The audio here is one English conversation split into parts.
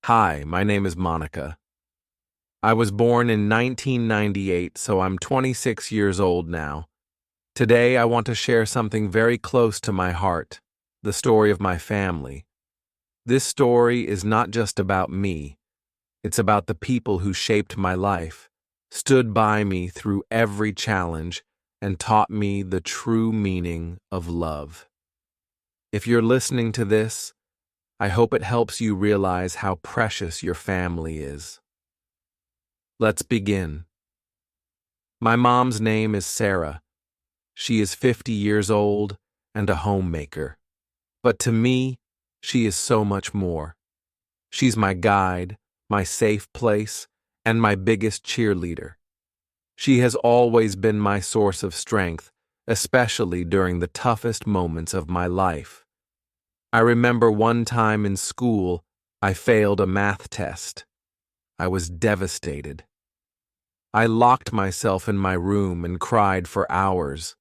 Hi, my name is Monica. I was born in 1998, so I'm 26 years old now. Today, I want to share something very close to my heart, the story of my family. This story is not just about me. It's about the people who shaped my life, stood by me through every challenge, and taught me the true meaning of love. If you're listening to this, I hope it helps you realize how precious your family is. Let's begin. My mom's name is Sarah. She is 50 years old and a homemaker. But to me, she is so much more. She's my guide, my safe place, and my biggest cheerleader. She has always been my source of strength, especially during the toughest moments of my life. I remember one time in school, I failed a math test. I was devastated. I locked myself in my room and cried for hours.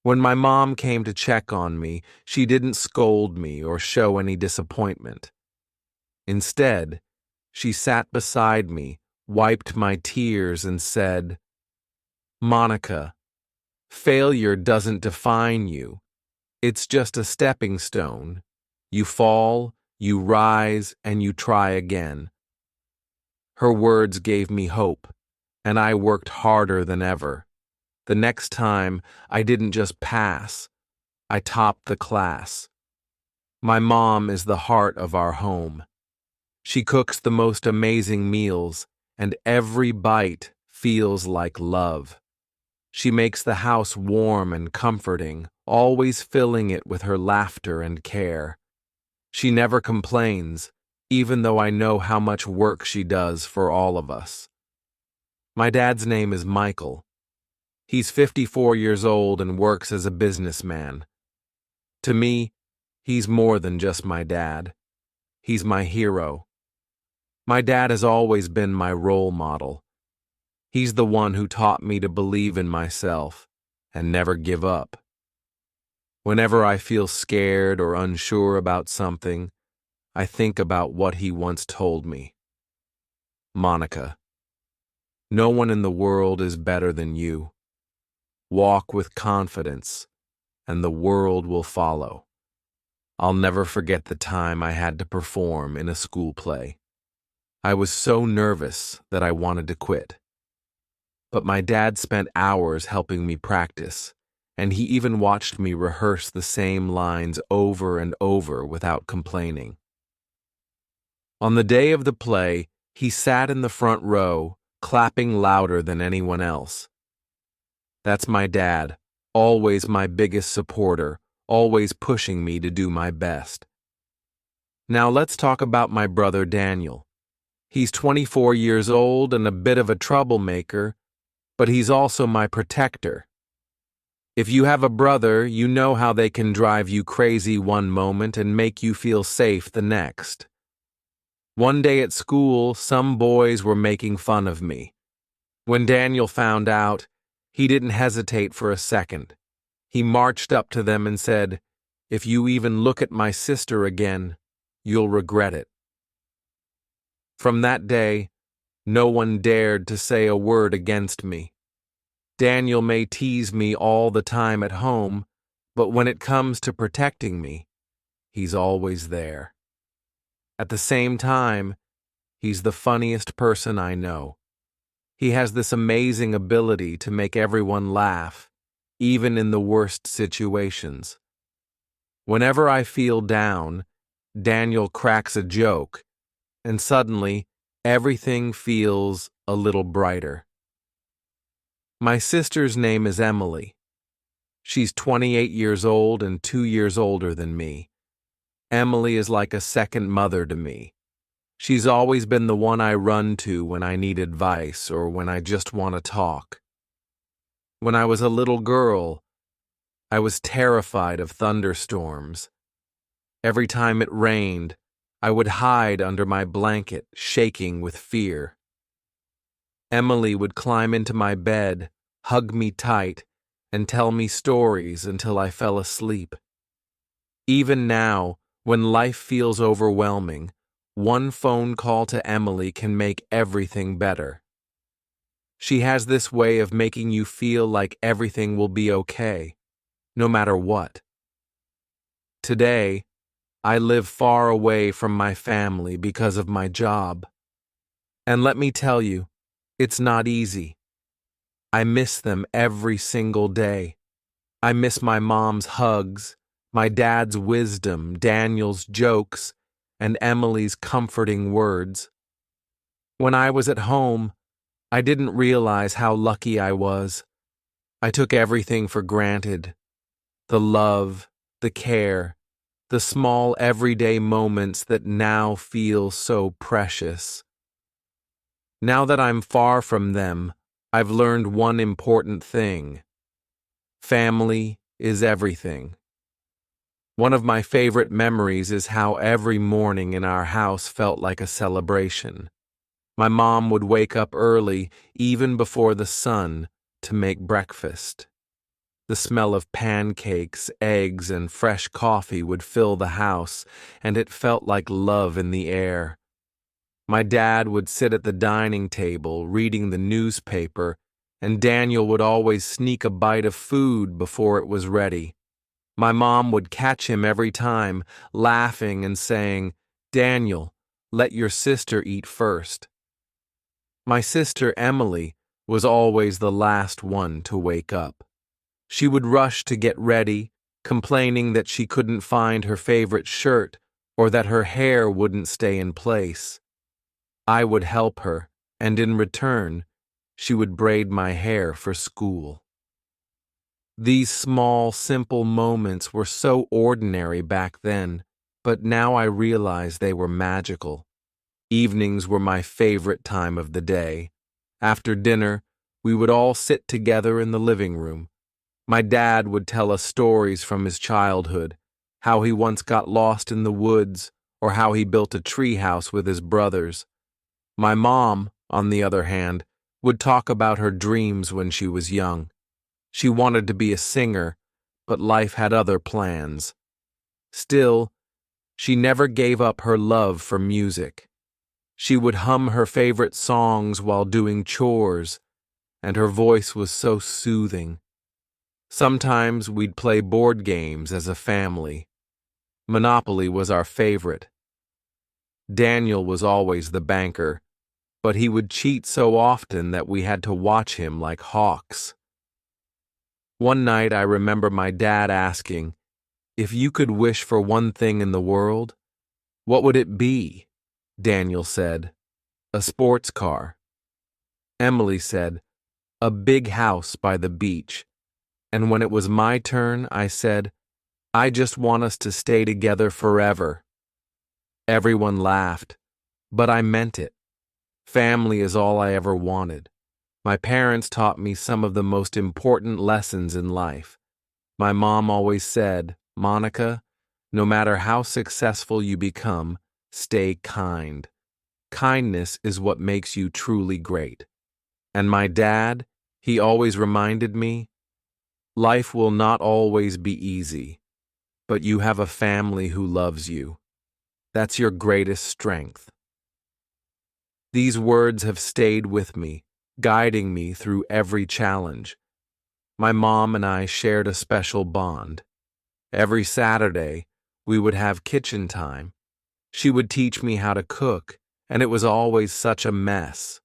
When my mom came to check on me, she didn't scold me or show any disappointment. Instead, she sat beside me, wiped my tears, and said, "Monica, failure doesn't define you. It's just a stepping stone. You fall, you rise, and you try again." Her words gave me hope, and I worked harder than ever. The next time, I didn't just pass, I topped the class. My mom is the heart of our home. She cooks the most amazing meals, and every bite feels like love. She makes the house warm and comforting, always filling it with her laughter and care. She never complains, even though I know how much work she does for all of us. My dad's name is Michael. He's 54 years old and works as a businessman. To me, he's more than just my dad. He's my hero. My dad has always been my role model. He's the one who taught me to believe in myself and never give up. Whenever I feel scared or unsure about something, I think about what he once told me. "Monica, no one in the world is better than you. Walk with confidence, and the world will follow." I'll never forget the time I had to perform in a school play. I was so nervous that I wanted to quit. But my dad spent hours helping me practice, and he even watched me rehearse the same lines over and over without complaining. On the day of the play, he sat in the front row, clapping louder than anyone else. That's my dad, always my biggest supporter, always pushing me to do my best. Now let's talk about my brother Daniel. He's 24 years old and a bit of a troublemaker, but he's also my protector. If you have a brother, you know how they can drive you crazy one moment and make you feel safe the next. One day at school, some boys were making fun of me. When Daniel found out, he didn't hesitate for a second. He marched up to them and said, "If you even look at my sister again, you'll regret it." From that day, no one dared to say a word against me. Daniel may tease me all the time at home, but when it comes to protecting me, he's always there. At the same time, he's the funniest person I know. He has this amazing ability to make everyone laugh, even in the worst situations. Whenever I feel down, Daniel cracks a joke, and suddenly everything feels a little brighter. My sister's name is Emily. She's 28 years old and 2 years older than me. Emily is like a second mother to me. She's always been the one I run to when I need advice or when I just want to talk. When I was a little girl, I was terrified of thunderstorms. Every time it rained, I would hide under my blanket, shaking with fear. Emily would climb into my bed, hug me tight, and tell me stories until I fell asleep. Even now, when life feels overwhelming, One phone call to Emily can make everything better. She has this way of making you feel like everything will be okay, no matter what. Today, I live far away from my family because of my job. And let me tell you, it's not easy. I miss them every single day. I miss my mom's hugs, my dad's wisdom, Daniel's jokes, and Emily's comforting words. When I was at home, I didn't realize how lucky I was. I took everything for granted. The love, the care, the small everyday moments that now feel so precious. Now that I'm far from them, I've learned one important thing. Family is everything. One of my favorite memories is how every morning in our house felt like a celebration. My mom would wake up early, even before the sun, to make breakfast. The smell of pancakes, eggs, and fresh coffee would fill the house, and it felt like love in the air. My dad would sit at the dining table, reading the newspaper, and Daniel would always sneak a bite of food before it was ready. My mom would catch him every time, laughing and saying, "Daniel, let your sister eat first." My sister Emily was always the last one to wake up. She would rush to get ready, complaining that she couldn't find her favorite shirt or that her hair wouldn't stay in place. I would help her, and in return, she would braid my hair for school. These small, simple moments were so ordinary back then, but now I realize they were magical. Evenings were my favorite time of the day. After dinner, we would all sit together in the living room. My dad would tell us stories from his childhood, how he once got lost in the woods, or how he built a treehouse with his brothers. My mom, on the other hand, would talk about her dreams when she was young. She wanted to be a singer, but life had other plans. Still, she never gave up her love for music. She would hum her favorite songs while doing chores, and her voice was so soothing. Sometimes we'd play board games as a family. Monopoly was our favorite. Daniel was always the banker, but he would cheat so often that we had to watch him like hawks. One night I remember my dad asking, "If you could wish for one thing in the world, what would it be?" Daniel said, "A sports car." Emily said, "A big house by the beach." And when it was my turn, I said, "I just want us to stay together forever." Everyone laughed, but I meant it. Family is all I ever wanted. My parents taught me some of the most important lessons in life. My mom always said, "Monica, no matter how successful you become, stay kind. Kindness is what makes you truly great." And my dad, he always reminded me, "Life will not always be easy, but you have a family who loves you. That's your greatest strength." These words have stayed with me, guiding me through every challenge. My mom and I shared a special bond. Every Saturday, we would have kitchen time. She would teach me how to cook, and it was always such a mess.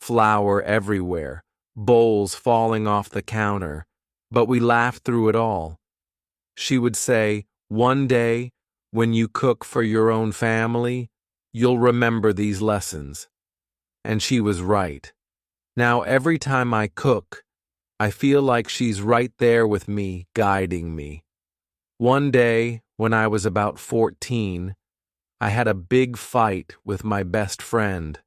Flour everywhere, bowls falling off the counter, but we laughed through it all. She would say, "One day, when you cook for your own family, you'll remember these lessons." And she was right. Now every time I cook, I feel like she's right there with me, guiding me. One day, when I was about 14, I had a big fight with my best friend.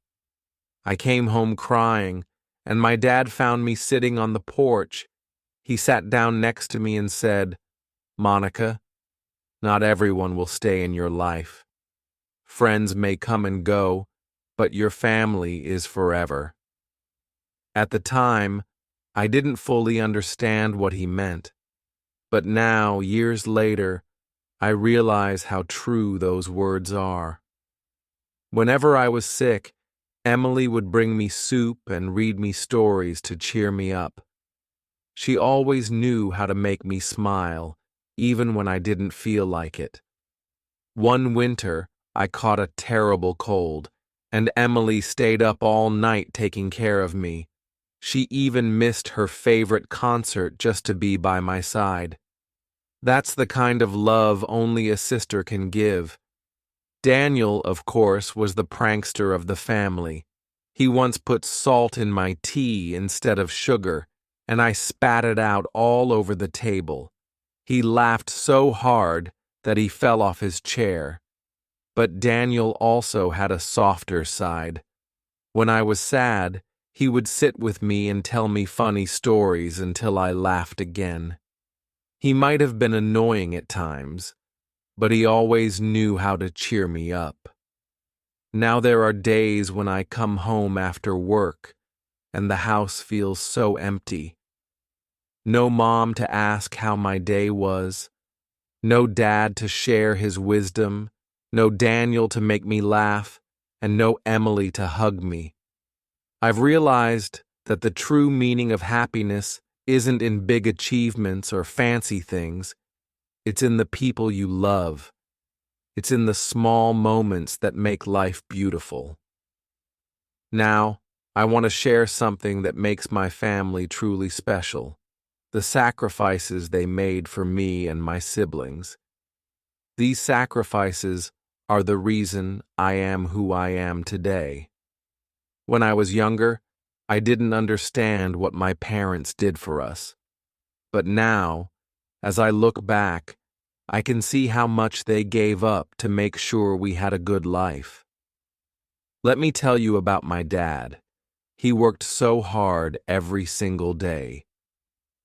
I came home crying, and my dad found me sitting on the porch. He sat down next to me and said, "Monica, not everyone will stay in your life. Friends may come and go, but your family is forever." At the time, I didn't fully understand what he meant, but now, years later, I realize how true those words are. Whenever I was sick, Emily would bring me soup and read me stories to cheer me up. She always knew how to make me smile, even when I didn't feel like it. One winter, I caught a terrible cold, and Emily stayed up all night taking care of me. She even missed her favorite concert just to be by my side. That's the kind of love only a sister can give. Daniel, of course, was the prankster of the family. He once put salt in my tea instead of sugar, and I spat it out all over the table. He laughed so hard that he fell off his chair. But Daniel also had a softer side. When I was sad, he would sit with me and tell me funny stories until I laughed again. He might have been annoying at times, but he always knew how to cheer me up. Now there are days when I come home after work and the house feels so empty. No mom to ask how my day was, no dad to share his wisdom, no Daniel to make me laugh, and no Emily to hug me. I've realized that the true meaning of happiness isn't in big achievements or fancy things. It's in the people you love. It's in the small moments that make life beautiful. Now, I want to share something that makes my family truly special: the sacrifices they made for me and my siblings. These sacrifices are the reason I am who I am today. When I was younger, I didn't understand what my parents did for us. But now, as I look back, I can see how much they gave up to make sure we had a good life. Let me tell you about my dad. He worked so hard every single day.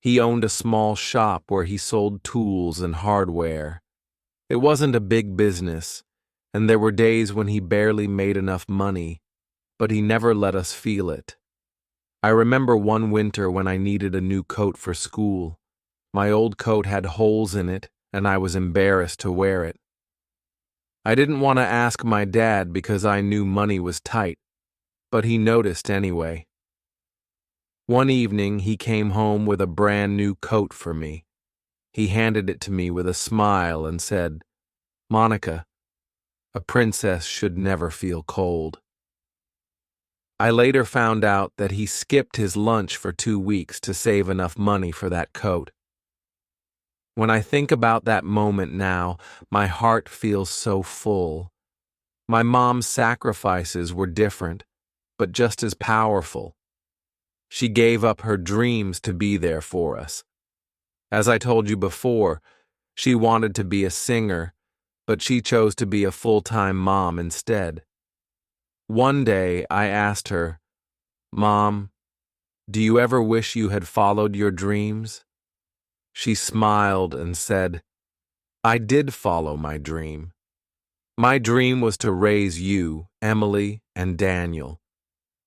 He owned a small shop where he sold tools and hardware. It wasn't a big business, and there were days when he barely made enough money, but he never let us feel it. I remember one winter when I needed a new coat for school. My old coat had holes in it, and I was embarrassed to wear it. I didn't want to ask my dad because I knew money was tight, but he noticed anyway. One evening, he came home with a brand new coat for me. He handed it to me with a smile and said, "Monica, a princess should never feel cold." I later found out that he skipped his lunch for 2 weeks to save enough money for that coat. When I think about that moment now, my heart feels so full. My mom's sacrifices were different, but just as powerful. She gave up her dreams to be there for us. As I told you before, she wanted to be a singer, but she chose to be a full-time mom instead. One day I asked her, "Mom, do you ever wish you had followed your dreams?" She smiled and said, "I did follow my dream. My dream was to raise you, Emily, and Daniel.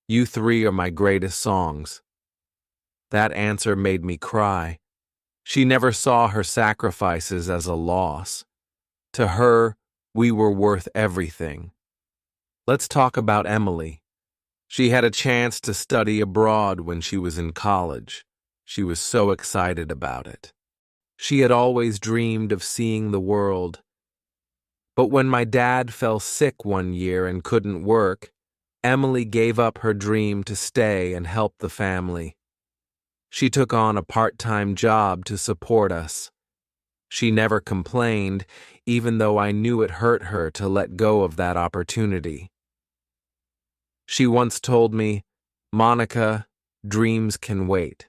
You three are my greatest songs." That answer made me cry. She never saw her sacrifices as a loss. To her, we were worth everything. Let's talk about Emily. She had a chance to study abroad when she was in college. She was so excited about it. She had always dreamed of seeing the world. But when my dad fell sick one year and couldn't work, Emily gave up her dream to stay and help the family. She took on a part-time job to support us. She never complained, even though I knew it hurt her to let go of that opportunity. She once told me, "Monica, dreams can wait.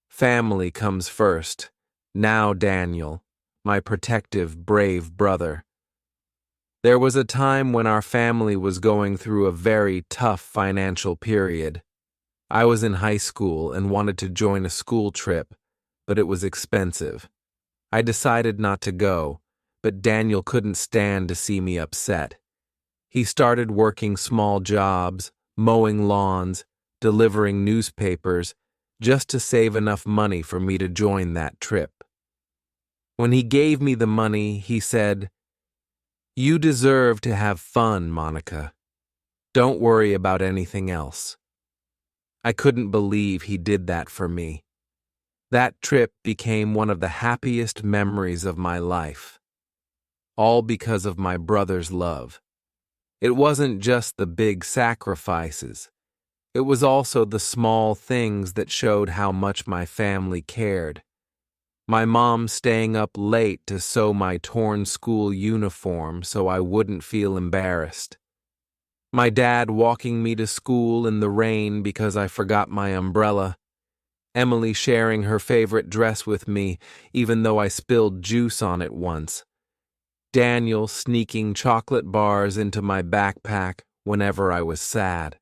Family comes first. Now Daniel, my protective, brave brother." There was a time when our family was going through a very tough financial period. I was in high school and wanted to join a school trip, but it was expensive. I decided not to go, but Daniel couldn't stand to see me upset. He started working small jobs, mowing lawns, delivering newspapers, just to save enough money for me to join that trip. When he gave me the money, he said, "You deserve to have fun, Monica. Don't worry about anything else. I couldn't believe he did that for me. That trip became one of the happiest memories of my life, all because of my brother's love. It wasn't just the big sacrifices. It was also the small things that showed how much my family cared. My mom staying up late to sew my torn school uniform so I wouldn't feel embarrassed. My dad walking me to school in the rain because I forgot my umbrella. Emily sharing her favorite dress with me even though I spilled juice on it once. Daniel sneaking chocolate bars into my backpack whenever I was sad.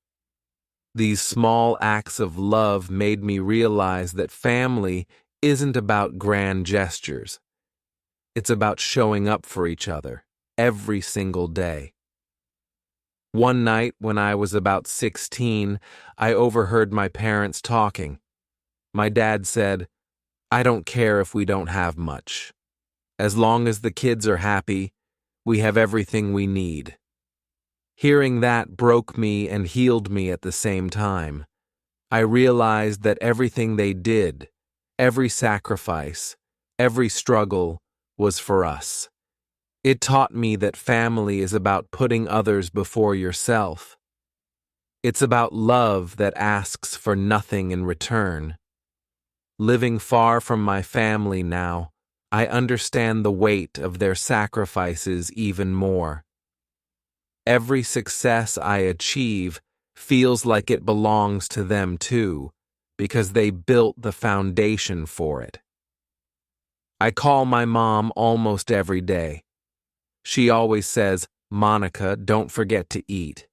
These small acts of love made me realize that family isn't about grand gestures. It's about showing up for each other every single day. One night when I was about 16, I overheard my parents talking. My dad said, "I don't care if we don't have much. As long as the kids are happy, we have everything we need." Hearing that broke me and healed me at the same time. I realized that everything they did, every sacrifice, every struggle, was for us. It taught me that family is about putting others before yourself. It's about love that asks for nothing in return. Living far from my family now, I understand the weight of their sacrifices even more. Every success I achieve feels like it belongs to them too, because they built the foundation for it. I call my mom almost every day. She always says, "Monica, don't forget to eat."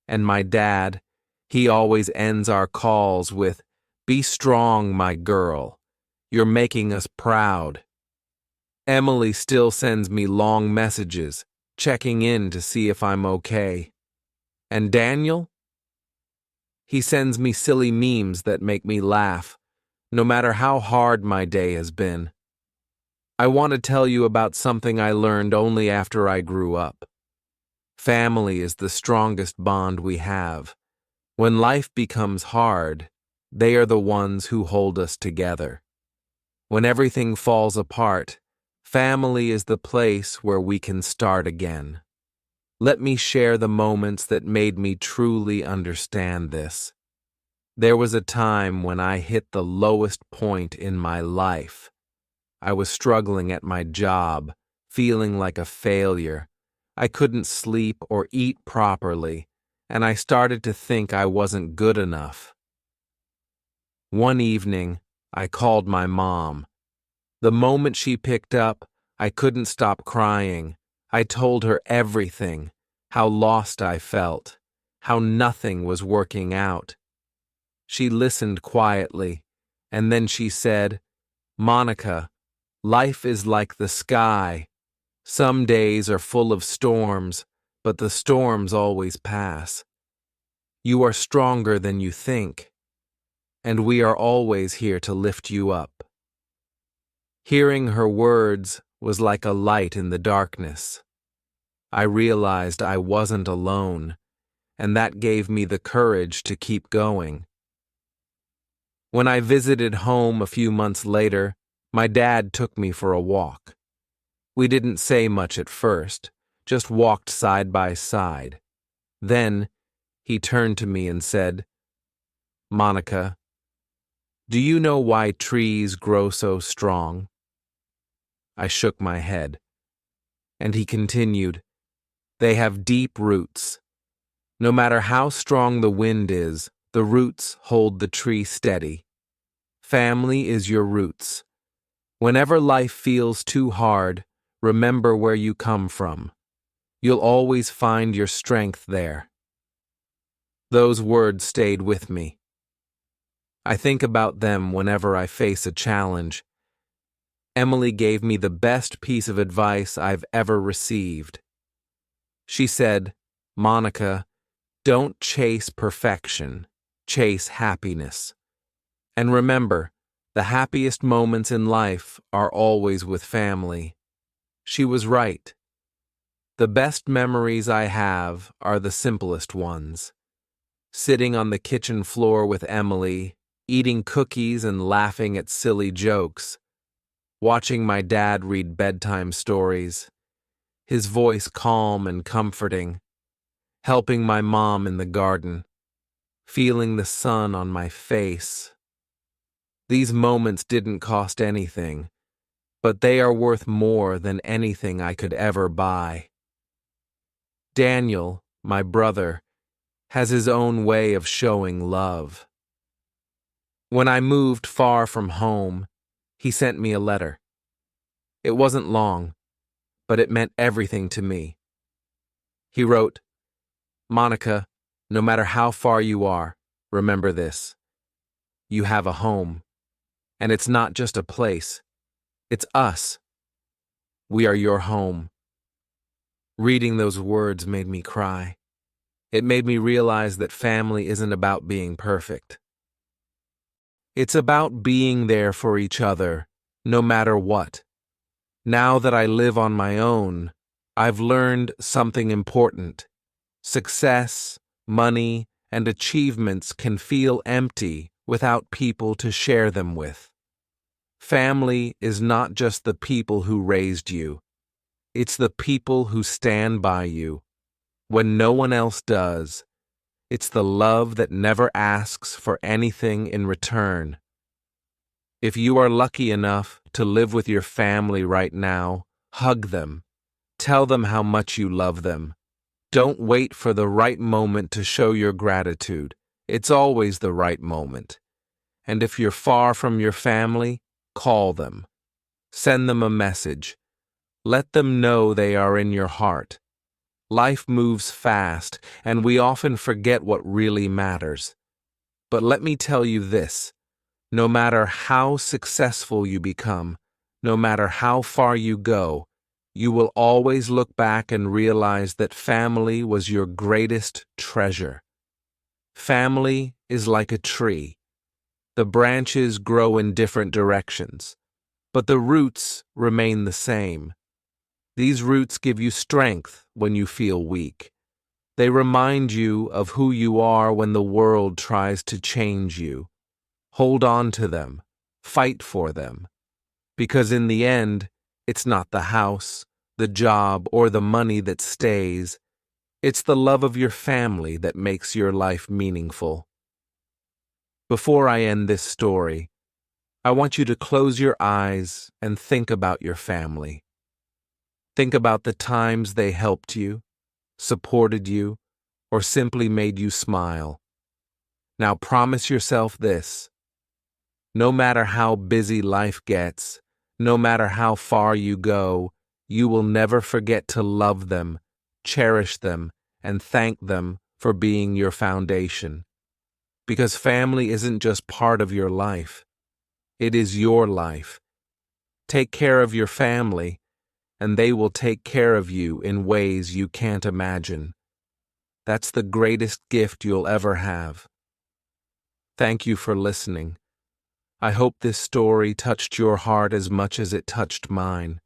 And my dad, he always ends our calls with, "Be strong, my girl. You're making us proud." Emily still sends me long messages, checking in to see if I'm okay. And Daniel? He sends me silly memes that make me laugh, no matter how hard my day has been. I want to tell you about something I learned only after I grew up. Family is the strongest bond we have. When life becomes hard, they are the ones who hold us together. When everything falls apart, family is the place where we can start again. Let me share the moments that made me truly understand this. There was a time when I hit the lowest point in my life. I was struggling at my job, feeling like a failure. I couldn't sleep or eat properly, and I started to think I wasn't good enough. One evening, I called my mom. The moment she picked up, I couldn't stop crying. I told her everything, how lost I felt, how nothing was working out. She listened quietly, and then she said, "Monica, life is like the sky. Some days are full of storms, but the storms always pass. You are stronger than you think, and we are always here to lift you up." Hearing her words was like a light in the darkness. I realized I wasn't alone, and that gave me the courage to keep going. When I visited home a few months later, my dad took me for a walk. We didn't say much at first, just walked side by side. Then, he turned to me and said, "Monica, do you know why trees grow so strong?" I shook my head. And he continued, "They have deep roots. No matter how strong the wind is, the roots hold the tree steady. Family is your roots. Whenever life feels too hard, remember where you come from. You'll always find your strength there." Those words stayed with me. I think about them whenever I face a challenge. Emily gave me the best piece of advice I've ever received. She said, "Monica, don't chase perfection, chase happiness. And remember, the happiest moments in life are always with family." She was right. The best memories I have are the simplest ones. Sitting on the kitchen floor with Emily, eating cookies and laughing at silly jokes. Watching my dad read bedtime stories, his voice calm and comforting. Helping my mom in the garden, feeling the sun on my face. These moments didn't cost anything, but they are worth more than anything I could ever buy. Daniel, my brother, has his own way of showing love. When I moved far from home, he sent me a letter. It wasn't long, but it meant everything to me. He wrote, "Monica, no matter how far you are, remember this. You have a home, and it's not just a place. It's us. We are your home." Reading those words made me cry. It made me realize that family isn't about being perfect. It's about being there for each other, no matter what. Now that I live on my own, I've learned something important. Success, money, and achievements can feel empty without people to share them with. Family is not just the people who raised you. It's the people who stand by you when no one else does. It's the love that never asks for anything in return. If you are lucky enough to live with your family right now, hug them. Tell them how much you love them. Don't wait for the right moment to show your gratitude. It's always the right moment. And if you're far from your family, call them. Send them a message. Let them know they are in your heart. Life moves fast, and we often forget what really matters. But let me tell you this. No matter how successful you become, no matter how far you go, you will always look back and realize that family was your greatest treasure. Family is like a tree. The branches grow in different directions, but the roots remain the same. These roots give you strength when you feel weak. They remind you of who you are when the world tries to change you. Hold on to them. Fight for them. Because in the end, it's not the house, the job, or the money that stays. It's the love of your family that makes your life meaningful. Before I end this story, I want you to close your eyes and think about your family. Think about the times they helped you, supported you, or simply made you smile. Now promise yourself this. No matter how busy life gets, no matter how far you go, you will never forget to love them, cherish them, and thank them for being your foundation. Because family isn't just part of your life. It is your life. Take care of your family, and they will take care of you in ways you can't imagine. That's the greatest gift you'll ever have. Thank you for listening. I hope this story touched your heart as much as it touched mine.